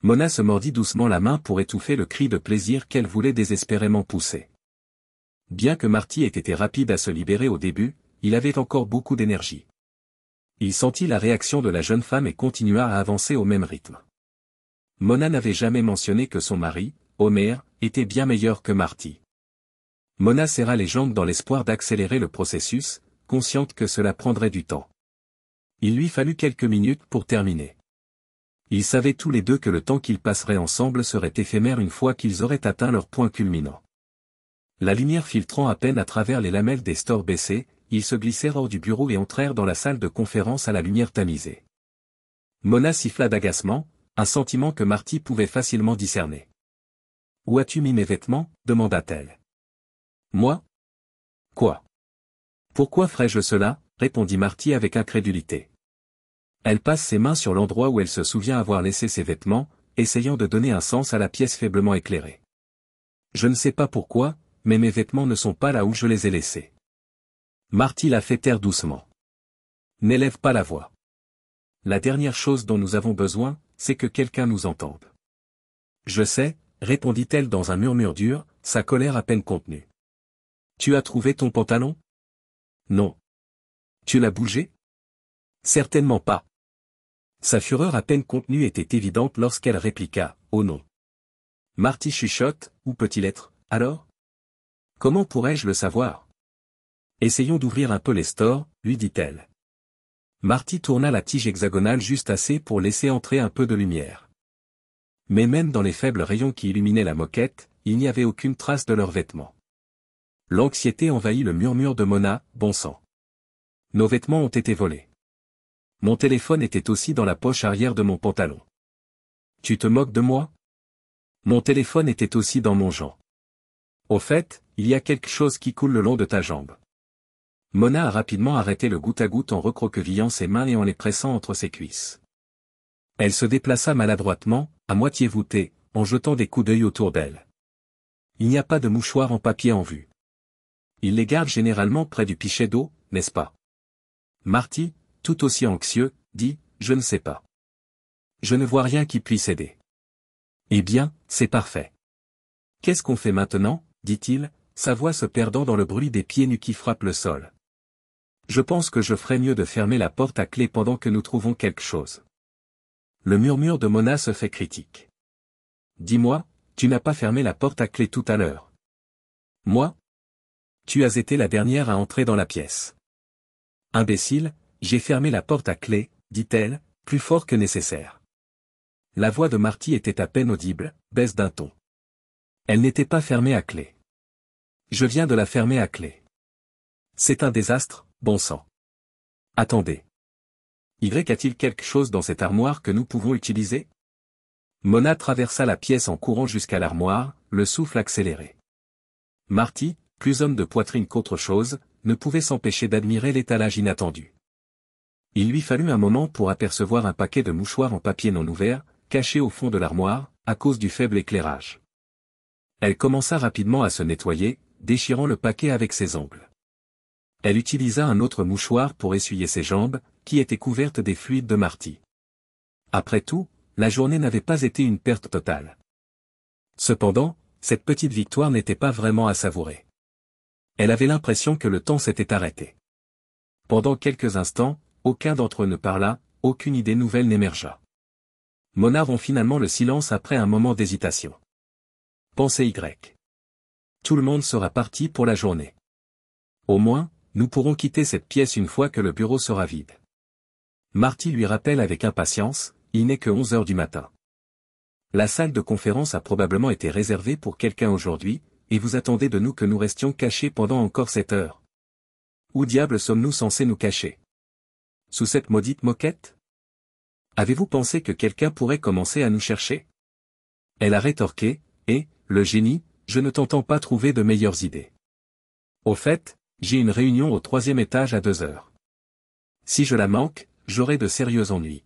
Mona se mordit doucement la main pour étouffer le cri de plaisir qu'elle voulait désespérément pousser. Bien que Marty ait été rapide à se libérer au début, il avait encore beaucoup d'énergie. Il sentit la réaction de la jeune femme et continua à avancer au même rythme. Mona n'avait jamais mentionné que son mari, Homer, était bien meilleur que Marty. Mona serra les jambes dans l'espoir d'accélérer le processus, consciente que cela prendrait du temps. Il lui fallut quelques minutes pour terminer. Ils savaient tous les deux que le temps qu'ils passeraient ensemble serait éphémère une fois qu'ils auraient atteint leur point culminant. La lumière filtrant à peine à travers les lamelles des stores baissées, ils se glissèrent hors du bureau et entrèrent dans la salle de conférence à la lumière tamisée. Mona siffla d'agacement, un sentiment que Marty pouvait facilement discerner. « Où as-tu mis mes vêtements » demanda-t-elle. « Moi ? Quoi ? Pourquoi ferais-je cela » répondit Marty avec incrédulité. Elle passe ses mains sur l'endroit où elle se souvient avoir laissé ses vêtements, essayant de donner un sens à la pièce faiblement éclairée. « Je ne sais pas pourquoi, mais mes vêtements ne sont pas là où je les ai laissés. » Marty la fait taire doucement. « N'élève pas la voix. La dernière chose dont nous avons besoin, c'est que quelqu'un nous entende. »« Je sais, » répondit-elle dans un murmure dur, sa colère à peine contenue. « Tu as trouvé ton pantalon ? » ?»« Non. »« Tu l'as bougé ? » ?»« Certainement pas. » Sa fureur à peine contenue était évidente lorsqu'elle répliqua, « Oh non. » Marty chuchote, « Où peut-il être, alors ? » ?»« Comment pourrais-je le savoir ? » ?»« Essayons d'ouvrir un peu les stores, » lui dit-elle. Marty tourna la tige hexagonale juste assez pour laisser entrer un peu de lumière. Mais même dans les faibles rayons qui illuminaient la moquette, il n'y avait aucune trace de leurs vêtements. L'anxiété envahit le murmure de Mona, « Bon sang. Nos vêtements ont été volés. Mon téléphone était aussi dans la poche arrière de mon pantalon. Tu te moques de moi ? Mon téléphone était aussi dans mon jambe. Au fait, il y a quelque chose qui coule le long de ta jambe. » Mona a rapidement arrêté le goutte à goutte en recroquevillant ses mains et en les pressant entre ses cuisses. Elle se déplaça maladroitement, à moitié voûtée, en jetant des coups d'œil autour d'elle. Il n'y a pas de mouchoirs en papier en vue. Ils les gardent généralement près du pichet d'eau, n'est-ce pas ? Marty, tout aussi anxieux, dit, « Je ne sais pas. Je ne vois rien qui puisse aider. » Eh bien, c'est parfait. Qu'est-ce qu'on fait maintenant ? Dit-il, sa voix se perdant dans le bruit des pieds nus qui frappent le sol. Je pense que je ferais mieux de fermer la porte à clé pendant que nous trouvons quelque chose. Le murmure de Mona se fait critique. Dis-moi, tu n'as pas fermé la porte à clé tout à l'heure. Moi ? Tu as été la dernière à entrer dans la pièce. Imbécile, j'ai fermé la porte à clé, dit-elle, plus fort que nécessaire. La voix de Marty était à peine audible, baisse d'un ton. Elle n'était pas fermée à clé. Je viens de la fermer à clé. C'est un désastre, bon sang. Attendez. Y a-t-il quelque chose dans cette armoire que nous pouvons utiliser ? Mona traversa la pièce en courant jusqu'à l'armoire, le souffle accéléré. Marty, plus homme de poitrine qu'autre chose, ne pouvait s'empêcher d'admirer l'étalage inattendu. Il lui fallut un moment pour apercevoir un paquet de mouchoirs en papier non ouvert, caché au fond de l'armoire, à cause du faible éclairage. Elle commença rapidement à se nettoyer, déchirant le paquet avec ses ongles. Elle utilisa un autre mouchoir pour essuyer ses jambes, qui étaient couvertes des fluides de Marty. Après tout, la journée n'avait pas été une perte totale. Cependant, cette petite victoire n'était pas vraiment à savourer. Elle avait l'impression que le temps s'était arrêté. Pendant quelques instants, aucun d'entre eux ne parla, aucune idée nouvelle n'émergea. Mona rompt finalement le silence après un moment d'hésitation. Pensée Y. Tout le monde sera parti pour la journée. Au moins, nous pourrons quitter cette pièce une fois que le bureau sera vide. Marty lui rappelle avec impatience, il n'est que 11 heures du matin. La salle de conférence a probablement été réservée pour quelqu'un aujourd'hui, et vous attendez de nous que nous restions cachés pendant encore 7 heures. Où diable sommes-nous censés nous cacher ? Sous cette maudite moquette ? Avez-vous pensé que quelqu'un pourrait commencer à nous chercher ? Elle a rétorqué, et, le génie, je ne t'entends pas trouver de meilleures idées. Au fait, j'ai une réunion au 3e étage à 2 heures. Si je la manque, j'aurai de sérieux ennuis.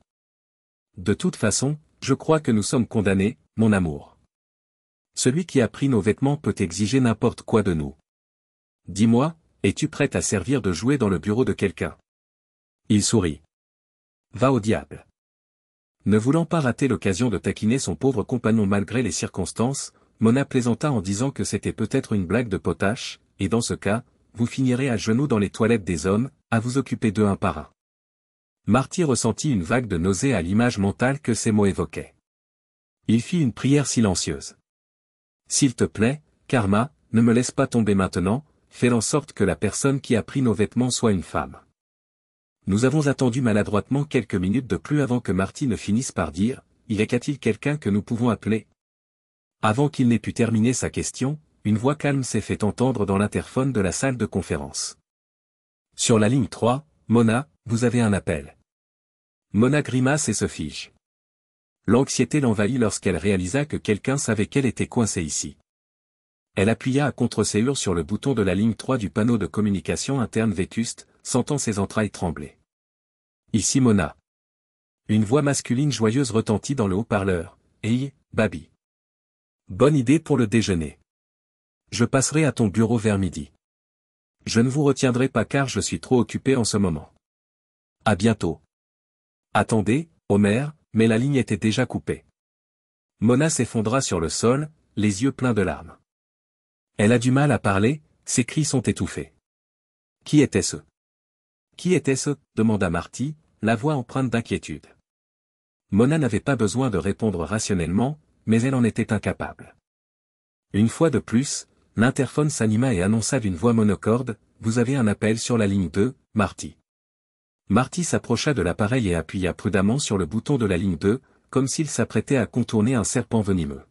De toute façon, je crois que nous sommes condamnés, mon amour. Celui qui a pris nos vêtements peut exiger n'importe quoi de nous. Dis-moi, es-tu prête à servir de jouet dans le bureau de quelqu'un ? Il sourit. Va au diable. Ne voulant pas rater l'occasion de taquiner son pauvre compagnon malgré les circonstances, Mona plaisanta en disant que c'était peut-être une blague de potache, et dans ce cas, vous finirez à genoux dans les toilettes des hommes, à vous occuper d'eux un par un. Marty ressentit une vague de nausée à l'image mentale que ces mots évoquaient. Il fit une prière silencieuse. S'il te plaît, Karma, ne me laisse pas tomber maintenant, fais en sorte que la personne qui a pris nos vêtements soit une femme. Nous avons attendu maladroitement quelques minutes de plus avant que Marty ne finisse par dire, y a-t-il quelqu'un que nous pouvons appeler? Avant qu'il n'ait pu terminer sa question, une voix calme s'est fait entendre dans l'interphone de la salle de conférence. Sur la ligne 3, Mona, vous avez un appel. Mona grimace et se fige. L'anxiété l'envahit lorsqu'elle réalisa que quelqu'un savait qu'elle était coincée ici. Elle appuya à contre-séure sur le bouton de la ligne 3 du panneau de communication interne vétuste, sentant ses entrailles trembler. Ici Mona. Une voix masculine joyeuse retentit dans le haut-parleur. Hey, Baby. Bonne idée pour le déjeuner. Je passerai à ton bureau vers midi. Je ne vous retiendrai pas car je suis trop occupé en ce moment. À bientôt. Attendez, Homer, mais la ligne était déjà coupée. Mona s'effondra sur le sol, les yeux pleins de larmes. Elle a du mal à parler, ses cris sont étouffés. Qui était-ce? Qui était-ce? Demanda Marty, la voix empreinte d'inquiétude. Mona n'avait pas besoin de répondre rationnellement, mais elle en était incapable. Une fois de plus, l'interphone s'anima et annonça d'une voix monocorde, vous avez un appel sur la ligne 2, Marty. Marty s'approcha de l'appareil et appuya prudemment sur le bouton de la ligne 2, comme s'il s'apprêtait à contourner un serpent venimeux.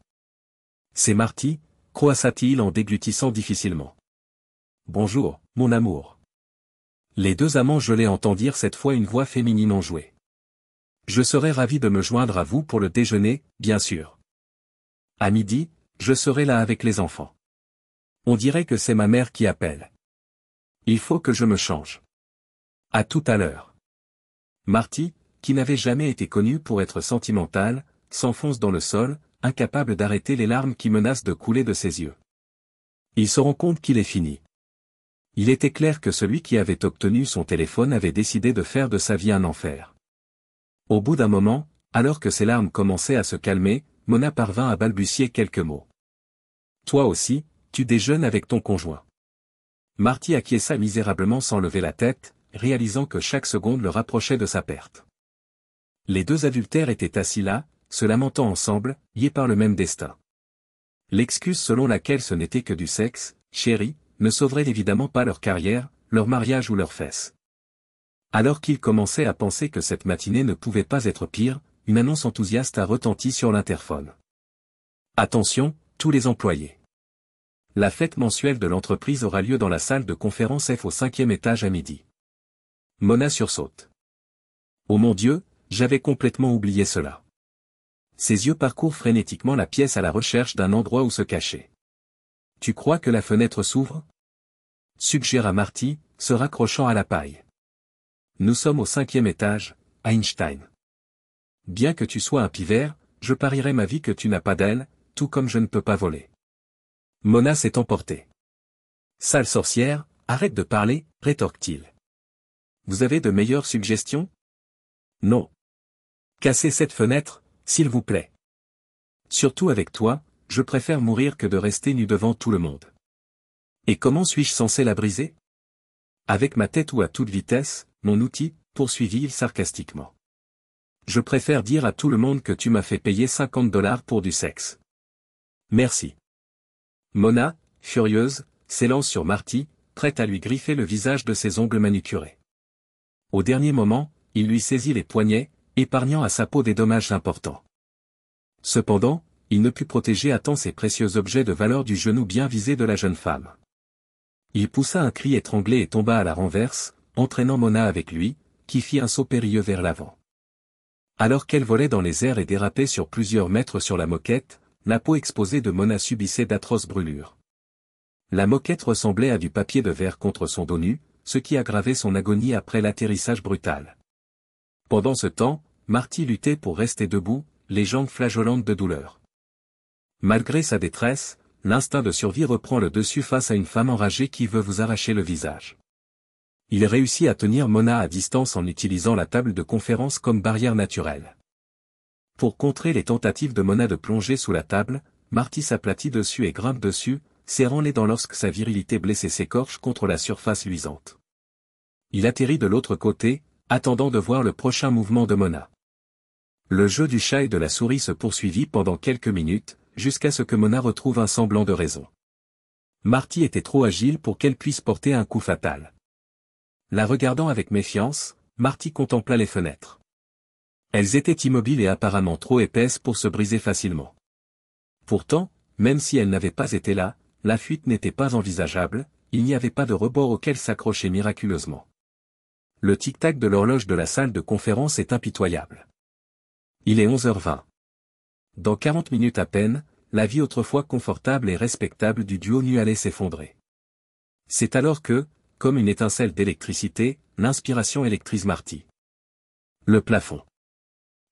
C'est Marty, croissa-t-il en déglutissant difficilement. Bonjour, mon amour. Les deux amants gelés entendirent cette fois une voix féminine enjouée. Je serais ravi de me joindre à vous pour le déjeuner, bien sûr. À midi, je serai là avec les enfants. On dirait que c'est ma mère qui appelle. Il faut que je me change. À tout à l'heure. Marty, qui n'avait jamais été connu pour être sentimental, s'enfonce dans le sol, incapable d'arrêter les larmes qui menacent de couler de ses yeux. Il se rend compte qu'il est fini. Il était clair que celui qui avait obtenu son téléphone avait décidé de faire de sa vie un enfer. Au bout d'un moment, alors que ses larmes commençaient à se calmer, Mona parvint à balbutier quelques mots. Toi aussi, tu déjeunes avec ton conjoint. Marty acquiesça misérablement sans lever la tête, réalisant que chaque seconde le rapprochait de sa perte. Les deux adultères étaient assis là, se lamentant ensemble, liés par le même destin. L'excuse selon laquelle ce n'était que du sexe, chéri, ne sauverait évidemment pas leur carrière, leur mariage ou leurs fesses. Alors qu'ils commençaient à penser que cette matinée ne pouvait pas être pire, une annonce enthousiaste a retenti sur l'interphone. Attention, tous les employés. La fête mensuelle de l'entreprise aura lieu dans la salle de conférence F au 5e étage à midi. Mona sursaute. Oh mon Dieu, j'avais complètement oublié cela. Ses yeux parcourent frénétiquement la pièce à la recherche d'un endroit où se cacher. Tu crois que la fenêtre s'ouvre? Suggéra Marty, se raccrochant à la paille. Nous sommes au 5e étage, Einstein. Bien que tu sois un pivert, je parierais ma vie que tu n'as pas d'aile, tout comme je ne peux pas voler. Mona s'est emportée. Sale sorcière, arrête de parler, rétorque-t-il. Vous avez de meilleures suggestions? Non. Cassez cette fenêtre, s'il vous plaît. Surtout avec toi, je préfère mourir que de rester nu devant tout le monde. Et comment suis-je censé la briser? Avec ma tête ou à toute vitesse, mon outil, poursuivit-il sarcastiquement. Je préfère dire à tout le monde que tu m'as fait payer $50 pour du sexe. Merci. Mona, furieuse, s'élance sur Marty, prête à lui griffer le visage de ses ongles manucurés. Au dernier moment, il lui saisit les poignets, épargnant à sa peau des dommages importants. Cependant, il ne put protéger à temps ces précieux objets de valeur du genou bien visé de la jeune femme. Il poussa un cri étranglé et tomba à la renverse, entraînant Mona avec lui, qui fit un saut périlleux vers l'avant. Alors qu'elle volait dans les airs et dérapait sur plusieurs mètres sur la moquette, la peau exposée de Mona subissait d'atroces brûlures. La moquette ressemblait à du papier de verre contre son dos nu, ce qui aggravait son agonie après l'atterrissage brutal. Pendant ce temps, Marty luttait pour rester debout, les jambes flageolantes de douleur. Malgré sa détresse, l'instinct de survie reprend le dessus face à une femme enragée qui veut vous arracher le visage. Il réussit à tenir Mona à distance en utilisant la table de conférence comme barrière naturelle. Pour contrer les tentatives de Mona de plonger sous la table, Marty s'aplatit dessus et grimpe dessus, serrant les dents lorsque sa virilité blessée s'écorche contre la surface luisante. Il atterrit de l'autre côté, attendant de voir le prochain mouvement de Mona. Le jeu du chat et de la souris se poursuivit pendant quelques minutes, jusqu'à ce que Mona retrouve un semblant de raison. Marty était trop agile pour qu'elle puisse porter un coup fatal. La regardant avec méfiance, Marty contempla les fenêtres. Elles étaient immobiles et apparemment trop épaisses pour se briser facilement. Pourtant, même si elles n'avaient pas été là, la fuite n'était pas envisageable, il n'y avait pas de rebord auquel s'accrocher miraculeusement. Le tic-tac de l'horloge de la salle de conférence est impitoyable. Il est 11h20. Dans 40 minutes à peine, la vie autrefois confortable et respectable du duo nu allait s'effondrer. C'est alors que, comme une étincelle d'électricité, l'inspiration électrise Marty. Le plafond.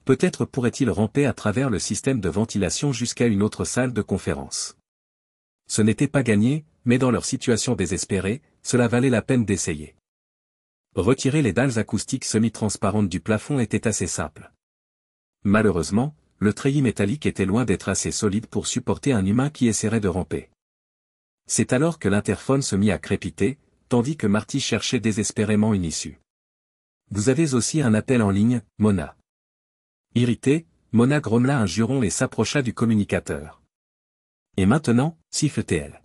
Peut-être pourrait-il ramper à travers le système de ventilation jusqu'à une autre salle de conférence. Ce n'était pas gagné, mais dans leur situation désespérée, cela valait la peine d'essayer. Retirer les dalles acoustiques semi-transparentes du plafond était assez simple. Malheureusement, le treillis métallique était loin d'être assez solide pour supporter un humain qui essaierait de ramper. C'est alors que l'interphone se mit à crépiter, tandis que Marty cherchait désespérément une issue. « Vous avez aussi un appel en ligne, Mona. » Irritée, Mona grommela un juron et s'approcha du communicateur. « Et maintenant » siffle-t-elle.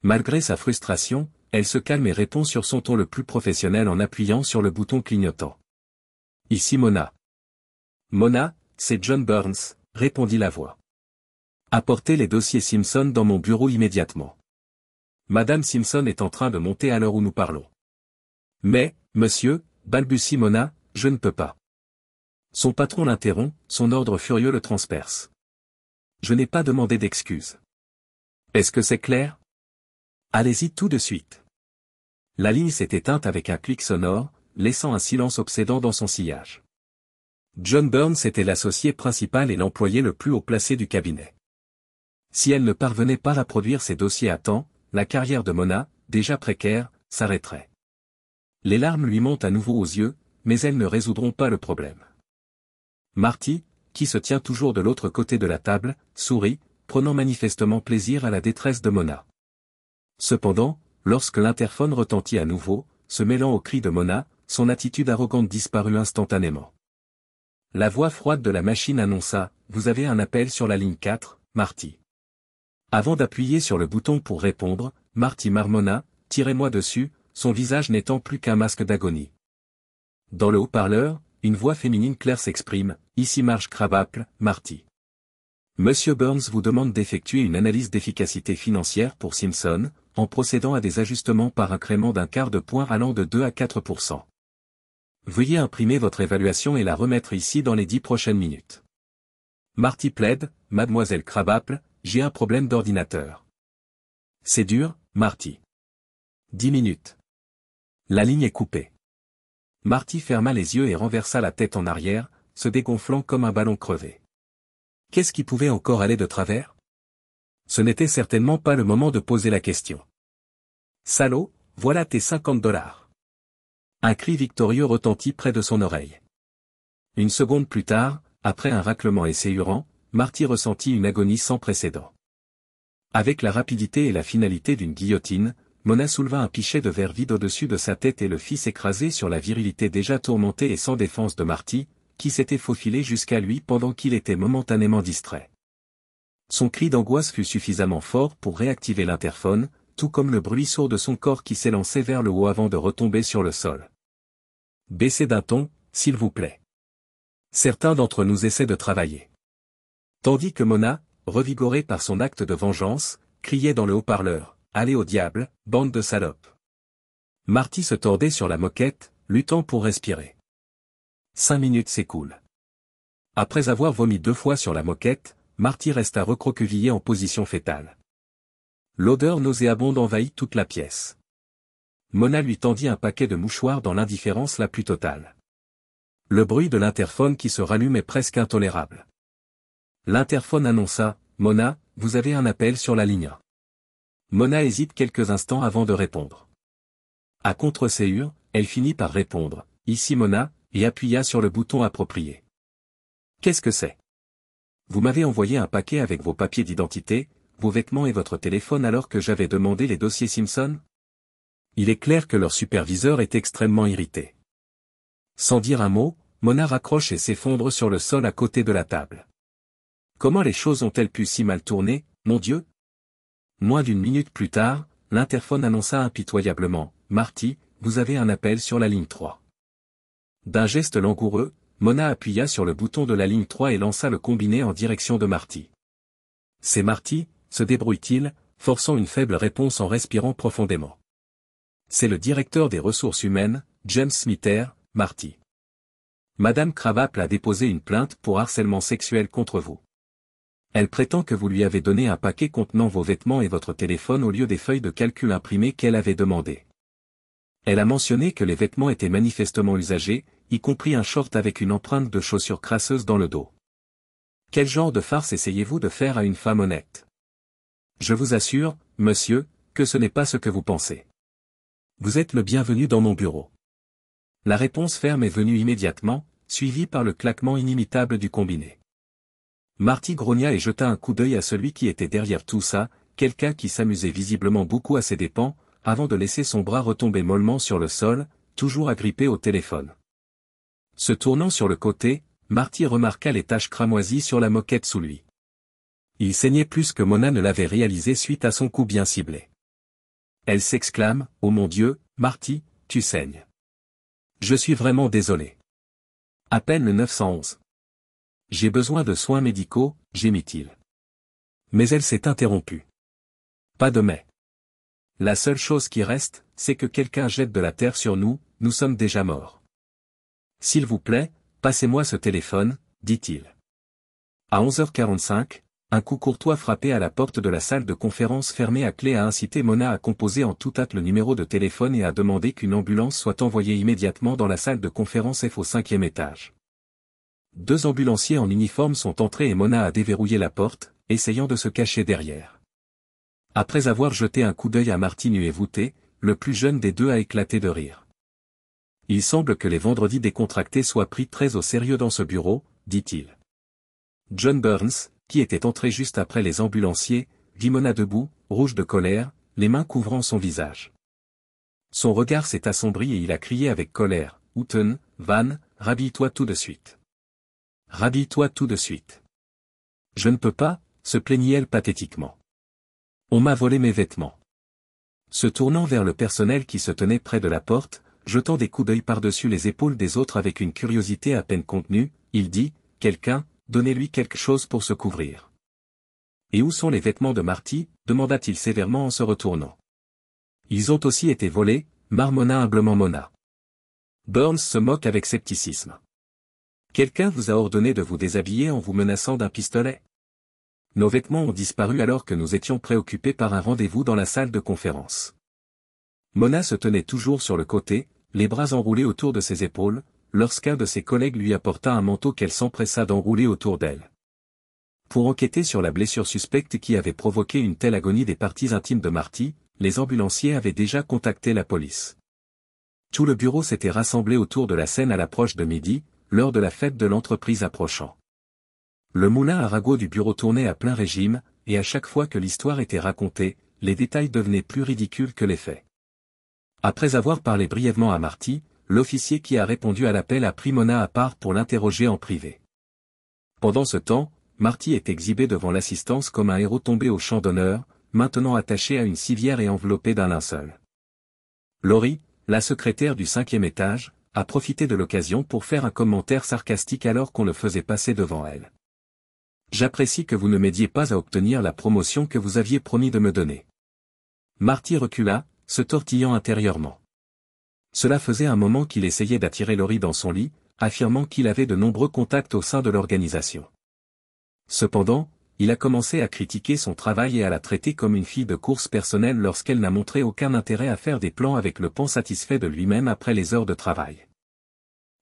Malgré sa frustration, elle se calme et répond sur son ton le plus professionnel en appuyant sur le bouton clignotant. « Ici Mona. »« Mona, c'est John Burns » répondit la voix. « Apportez les dossiers Simpson dans mon bureau immédiatement. Madame Simpson est en train de monter à l'heure où nous parlons. »« Mais, monsieur, balbutie Mona, je ne peux pas. » Son patron l'interrompt, son ordre furieux le transperce. « Je n'ai pas demandé d'excuses. »« Est-ce que c'est clair ? » ?»« Allez-y tout de suite. » La ligne s'est éteinte avec un clic sonore, laissant un silence obsédant dans son sillage. John Burns était l'associé principal et l'employé le plus haut placé du cabinet. Si elle ne parvenait pas à produire ses dossiers à temps, la carrière de Mona, déjà précaire, s'arrêterait. Les larmes lui montent à nouveau aux yeux, mais elles ne résoudront pas le problème. Marty, qui se tient toujours de l'autre côté de la table, sourit, prenant manifestement plaisir à la détresse de Mona. Cependant, lorsque l'interphone retentit à nouveau, se mêlant aux cris de Mona, son attitude arrogante disparut instantanément. La voix froide de la machine annonça « Vous avez un appel sur la ligne 4, Marty. » Avant d'appuyer sur le bouton pour répondre, Marty marmonna « Tirez-moi dessus », son visage n'étant plus qu'un masque d'agonie. Dans le haut-parleur, une voix féminine claire s'exprime « Ici Marge Krabappel, Marty. Monsieur Burns vous demande d'effectuer une analyse d'efficacité financière pour Simpson, en procédant à des ajustements par incrément d'un quart de point allant de 2 à 4%. Veuillez imprimer votre évaluation et la remettre ici dans les 10 prochaines minutes. Marty plaide, Mademoiselle Krabappel, j'ai un problème d'ordinateur. C'est dur, Marty. 10 minutes. La ligne est coupée. Marty ferma les yeux et renversa la tête en arrière, se dégonflant comme un ballon crevé. Qu'est-ce qui pouvait encore aller de travers? Ce n'était certainement pas le moment de poser la question. Salaud, voilà tes $50. Un cri victorieux retentit près de son oreille. Une seconde plus tard, après un raclement essayurant, Marty ressentit une agonie sans précédent. Avec la rapidité et la finalité d'une guillotine, Mona souleva un pichet de verre vide au-dessus de sa tête et le fit s'écraser sur la virilité déjà tourmentée et sans défense de Marty, qui s'était faufilé jusqu'à lui pendant qu'il était momentanément distrait. Son cri d'angoisse fut suffisamment fort pour réactiver l'interphone, tout comme le bruit sourd de son corps qui s'élançait vers le haut avant de retomber sur le sol. Baissez d'un ton, s'il vous plaît. Certains d'entre nous essaient de travailler. Tandis que Mona, revigorée par son acte de vengeance, criait dans le haut-parleur, « Allez au diable, bande de salopes !» Marty se tordait sur la moquette, luttant pour respirer. 5 minutes s'écoulent. Après avoir vomi 2 fois sur la moquette, Marty resta recroquevillé en position fétale. L'odeur nauséabonde envahit toute la pièce. Mona lui tendit un paquet de mouchoirs dans l'indifférence la plus totale. Le bruit de l'interphone qui se rallume est presque intolérable. L'interphone annonça, « Mona, vous avez un appel sur la ligne 1. » Mona hésite quelques instants avant de répondre. À contre-séhure, elle finit par répondre, « Ici Mona », et appuya sur le bouton approprié. « Qu'est-ce que c'est ? Vous m'avez envoyé un paquet avec vos papiers d'identité, vos vêtements et votre téléphone alors que j'avais demandé les dossiers Simpson? Il est clair que leur superviseur est extrêmement irrité. Sans dire un mot, Mona raccroche et s'effondre sur le sol à côté de la table. Comment les choses ont-elles pu si mal tourner, mon Dieu? Moins d'une minute plus tard, l'interphone annonça impitoyablement, « Marty, vous avez un appel sur la ligne 3. » D'un geste langoureux, Mona appuya sur le bouton de la ligne 3 et lança le combiné en direction de Marty. « C'est Marty » se débrouille-t-il, forçant une faible réponse en respirant profondément. « C'est le directeur des ressources humaines, James Smither, Marty. Madame Cravaple a déposé une plainte pour harcèlement sexuel contre vous. Elle prétend que vous lui avez donné un paquet contenant vos vêtements et votre téléphone au lieu des feuilles de calcul imprimées qu'elle avait demandées. Elle a mentionné que les vêtements étaient manifestement usagés, y compris un short avec une empreinte de chaussure crasseuse dans le dos. Quel genre de farce essayez-vous de faire à une femme honnête? Je vous assure, monsieur, que ce n'est pas ce que vous pensez. Vous êtes le bienvenu dans mon bureau. » La réponse ferme est venue immédiatement, suivie par le claquement inimitable du combiné. Marty grogna et jeta un coup d'œil à celui qui était derrière tout ça, quelqu'un qui s'amusait visiblement beaucoup à ses dépens, avant de laisser son bras retomber mollement sur le sol, toujours agrippé au téléphone. Se tournant sur le côté, Marty remarqua les taches cramoisies sur la moquette sous lui. Il saignait plus que Mona ne l'avait réalisé suite à son coup bien ciblé. Elle s'exclame, « Oh mon Dieu, Marty, tu saignes. Je suis vraiment désolé. » Appelle le 911. J'ai besoin de soins médicaux, gémit-il. Mais elle s'est interrompue. Pas de mais. La seule chose qui reste, c'est que quelqu'un jette de la terre sur nous, nous sommes déjà morts. S'il vous plaît, passez-moi ce téléphone, dit-il. À 11h45, un coup courtois frappé à la porte de la salle de conférence fermée à clé a incité Mona à composer en toute hâte le numéro de téléphone et à demander qu'une ambulance soit envoyée immédiatement dans la salle de conférence F au 5e étage. 2 ambulanciers en uniforme sont entrés et Mona a déverrouillé la porte, essayant de se cacher derrière. Après avoir jeté un coup d'œil à Marty nu et voûté, le plus jeune des deux a éclaté de rire. Il semble que les vendredis décontractés soient pris très au sérieux dans ce bureau, dit-il. John Burns, qui était entré juste après les ambulanciers, vit Mona debout, rouge de colère, les mains couvrant son visage. Son regard s'est assombri et il a crié avec colère, « Houghton, Van, rhabille-toi tout de suite. Rhabille-toi tout de suite. » Je ne peux pas, se plaignit-elle pathétiquement. On m'a volé mes vêtements. Se tournant vers le personnel qui se tenait près de la porte, jetant des coups d'œil par-dessus les épaules des autres avec une curiosité à peine contenue, il dit, « Quelqu'un, donnez-lui quelque chose pour se couvrir. » « Et où sont les vêtements de Marty » demanda-t-il sévèrement en se retournant. « Ils ont aussi été volés, marmonna humblement Mona. Burns se moque avec scepticisme. « Quelqu'un vous a ordonné de vous déshabiller en vous menaçant d'un pistolet? Nos vêtements ont disparu alors que nous étions préoccupés par un rendez-vous dans la salle de conférence. » Mona se tenait toujours sur le côté, les bras enroulés autour de ses épaules, lorsqu'un de ses collègues lui apporta un manteau qu'elle s'empressa d'enrouler autour d'elle. Pour enquêter sur la blessure suspecte qui avait provoqué une telle agonie des parties intimes de Marty, les ambulanciers avaient déjà contacté la police. Tout le bureau s'était rassemblé autour de la scène à l'approche de midi, l'heure de la fête de l'entreprise approchant. Le moulin à ragots du bureau tournait à plein régime, et à chaque fois que l'histoire était racontée, les détails devenaient plus ridicules que les faits. Après avoir parlé brièvement à Marty, l'officier qui a répondu à l'appel a pris Mona à part pour l'interroger en privé. Pendant ce temps, Marty est exhibé devant l'assistance comme un héros tombé au champ d'honneur, maintenant attaché à une civière et enveloppé d'un linceul. Laurie, la secrétaire du 5e étage, a profité de l'occasion pour faire un commentaire sarcastique alors qu'on le faisait passer devant elle. « J'apprécie que vous ne m'aidiez pas à obtenir la promotion que vous aviez promis de me donner. » Marty recula, se tortillant intérieurement. Cela faisait un moment qu'il essayait d'attirer Laurie dans son lit, affirmant qu'il avait de nombreux contacts au sein de l'organisation. Cependant, il a commencé à critiquer son travail et à la traiter comme une fille de course personnelle lorsqu'elle n'a montré aucun intérêt à faire des plans avec le pan satisfait de lui-même après les heures de travail.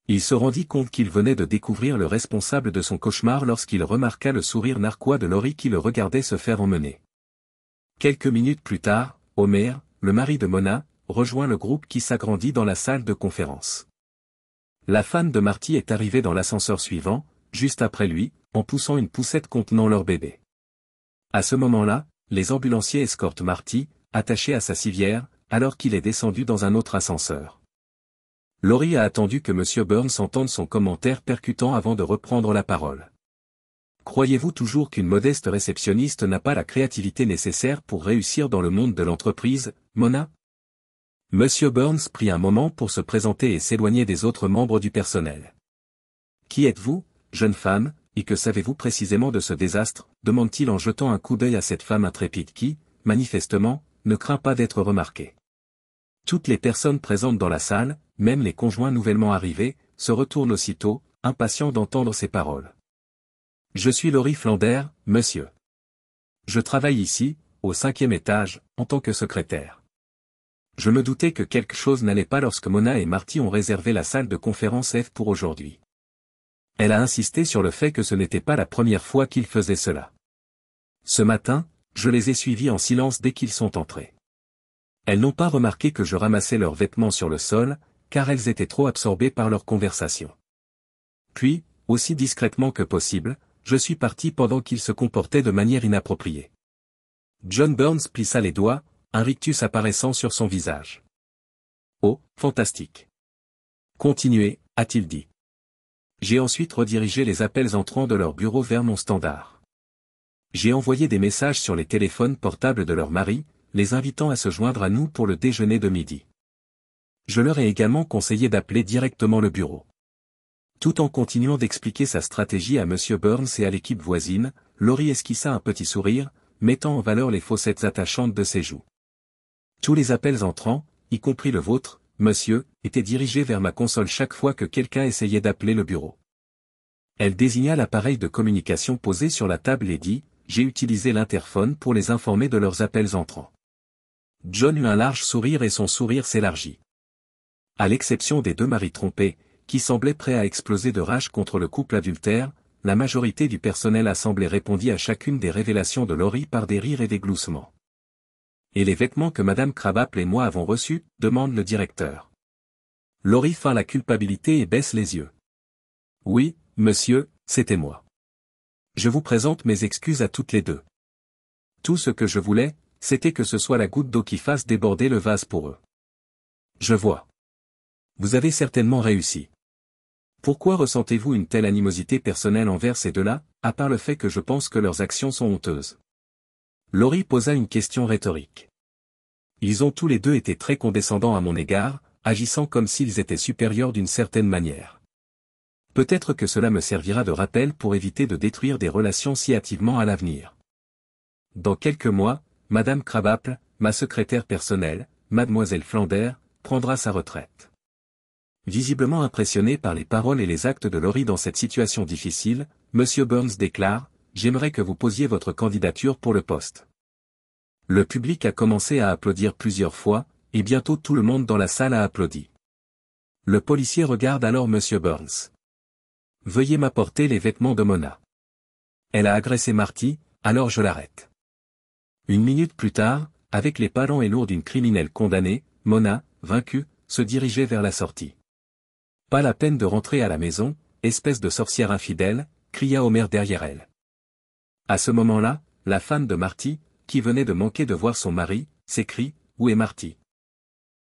Il se rendit compte qu'il venait de découvrir le responsable de son cauchemar lorsqu'il remarqua le sourire narquois de Laurie qui le regardait se faire emmener. Quelques minutes plus tard, Homer, le mari de Mona, rejoint le groupe qui s'agrandit dans la salle de conférence. La fan de Marty est arrivée dans l'ascenseur suivant, juste après lui, en poussant une poussette contenant leur bébé. À ce moment-là, les ambulanciers escortent Marty, attaché à sa civière, alors qu'il est descendu dans un autre ascenseur. Laurie a attendu que M. Burns entende son commentaire percutant avant de reprendre la parole. Croyez-vous toujours qu'une modeste réceptionniste n'a pas la créativité nécessaire pour réussir dans le monde de l'entreprise, Mona? M. Burns prit un moment pour se présenter et s'éloigner des autres membres du personnel. Qui êtes-vous, jeune femme, et que savez-vous précisément de ce désastre, demande-t-il en jetant un coup d'œil à cette femme intrépide qui, manifestement, ne craint pas d'être remarquée. Toutes les personnes présentes dans la salle, même les conjoints nouvellement arrivés, se retournent aussitôt, impatients d'entendre ces paroles. Je suis Laurie Flander, monsieur. Je travaille ici, au 5e étage, en tant que secrétaire. Je me doutais que quelque chose n'allait pas lorsque Mona et Marty ont réservé la salle de conférence F pour aujourd'hui. Elle a insisté sur le fait que ce n'était pas la première fois qu'ils faisaient cela. Ce matin, je les ai suivis en silence dès qu'ils sont entrés. Elles n'ont pas remarqué que je ramassais leurs vêtements sur le sol, car elles étaient trop absorbées par leur conversation. Puis, aussi discrètement que possible, je suis parti pendant qu'ils se comportaient de manière inappropriée. John Burns plissa les doigts, un rictus apparaissant sur son visage. Oh, fantastique. Continuez, a-t-il dit. J'ai ensuite redirigé les appels entrants de leur bureau vers mon standard. J'ai envoyé des messages sur les téléphones portables de leurs maris, les invitant à se joindre à nous pour le déjeuner de midi. Je leur ai également conseillé d'appeler directement le bureau. Tout en continuant d'expliquer sa stratégie à M. Burns et à l'équipe voisine, Laurie esquissa un petit sourire, mettant en valeur les fossettes attachantes de ses joues. Tous les appels entrants, y compris le vôtre, monsieur, étaient dirigés vers ma console chaque fois que quelqu'un essayait d'appeler le bureau. Elle désigna l'appareil de communication posé sur la table et dit, j'ai utilisé l'interphone pour les informer de leurs appels entrants. John eut un large sourire et son sourire s'élargit. À l'exception des deux maris trompés, qui semblaient prêts à exploser de rage contre le couple adultère, la majorité du personnel assemblé répondit à chacune des révélations de Laurie par des rires et des gloussements. Et les vêtements que Madame Krabappel et moi avons reçus, demande le directeur. Laurie feint la culpabilité et baisse les yeux. Oui, monsieur, c'était moi. Je vous présente mes excuses à toutes les deux. Tout ce que je voulais, c'était que ce soit la goutte d'eau qui fasse déborder le vase pour eux. Je vois. Vous avez certainement réussi. Pourquoi ressentez-vous une telle animosité personnelle envers ces deux-là, à part le fait que je pense que leurs actions sont honteuses? Laurie posa une question rhétorique. Ils ont tous les deux été très condescendants à mon égard, agissant comme s'ils étaient supérieurs d'une certaine manière. Peut-être que cela me servira de rappel pour éviter de détruire des relations si hâtivement à l'avenir. Dans quelques mois, Madame Krabappel, ma secrétaire personnelle, Mademoiselle Flander, prendra sa retraite. Visiblement impressionné par les paroles et les actes de Laurie dans cette situation difficile, M. Burns déclare, « J'aimerais que vous posiez votre candidature pour le poste. » Le public a commencé à applaudir plusieurs fois, et bientôt tout le monde dans la salle a applaudi. Le policier regarde alors M. Burns. « Veuillez m'apporter les vêtements de Mona. Elle a agressé Marty, alors je l'arrête. » Une minute plus tard, avec les pas lents et lourds d'une criminelle condamnée, Mona, vaincue, se dirigeait vers la sortie. « Pas la peine de rentrer à la maison, espèce de sorcière infidèle, » cria Homer derrière elle. À ce moment-là, la femme de Marty, qui venait de manquer de voir son mari, s'écrie, « Où est Marty ?»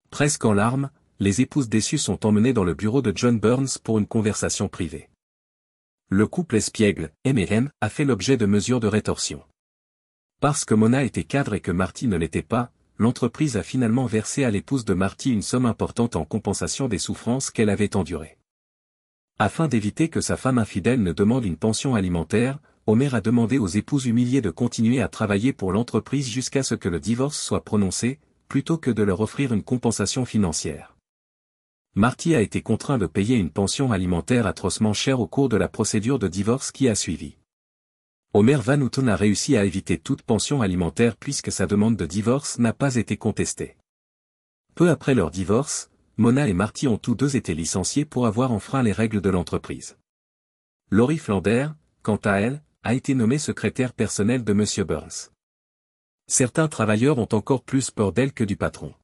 Presque en larmes, les épouses déçues sont emmenées dans le bureau de John Burns pour une conversation privée. Le couple espiègle, M&M, a fait l'objet de mesures de rétorsion. Parce que Mona était cadre et que Marty ne l'était pas, l'entreprise a finalement versé à l'épouse de Marty une somme importante en compensation des souffrances qu'elle avait endurées. Afin d'éviter que sa femme infidèle ne demande une pension alimentaire, Homer a demandé aux épouses humiliées de continuer à travailler pour l'entreprise jusqu'à ce que le divorce soit prononcé, plutôt que de leur offrir une compensation financière. Marty a été contraint de payer une pension alimentaire atrocement chère au cours de la procédure de divorce qui a suivi. Homer Van Houten a réussi à éviter toute pension alimentaire puisque sa demande de divorce n'a pas été contestée. Peu après leur divorce, Mona et Marty ont tous deux été licenciés pour avoir enfreint les règles de l'entreprise. Laurie Flander, quant à elle, a été nommée secrétaire personnelle de M. Burns. Certains travailleurs ont encore plus peur d'elle que du patron.